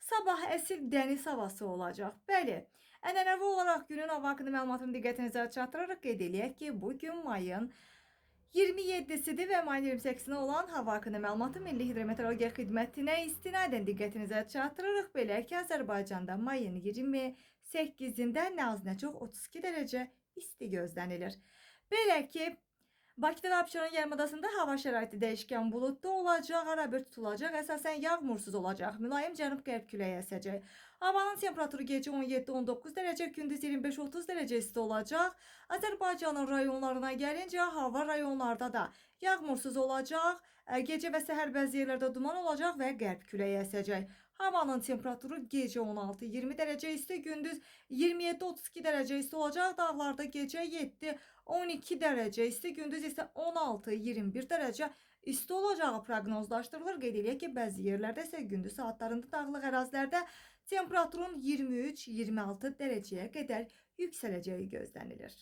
Sabah əsil dəniz havası olacaq. Bəli, ənənəvi olaraq günün hava haqqında məlumatını diqqətinizə çatdıraraq qeyd eləyək ki, bu gün mayın 27-sidir və mayın 28-nə olan hava haqqında məlumatı Milli Hidrometeorologiya Xidmətinə istinadən diqqətinizə çatdırırıq. Belə ki, Azərbaycanda mayın 28-də nə az nə çox 32 dərəcə isti gözlənilir. Belə ki, Bakıda və Abşeron yarımadasında hava şəraiti dəyişkən buludlu olacaq, arabir tutulacaq, əsasən yağmursuz olacaq, mülayim cənub-qərb küləyi əsəcək. Havanın temperaturu gecə 17-19 dərəcə, gündüz 25-30 dərəcə isti olacaq. Azərbaycanın rayonlarına gəlincə, hava rayonlarda da yağmursuz olacaq, gecə və səhər bəzi yerlərdə duman olacaq və qərb küləyi əsəcək. Havanın temperaturu gecə 16-20 dərəcə isti, gündüz 27-32 dərəcə isti olacaq. Dağlarda gecə 7-12 dərəcə isti, gündüz isə 16-21 dərəcə isti olacağı proqnozlaşdırılır. Qeyd eləyək ki, bəzi yerlərdə isə gündüz saatlarında dağlıq ərazilərdə temperaturun 23-26 dərəcəyə qədər yüksələcəyi gözlənilir.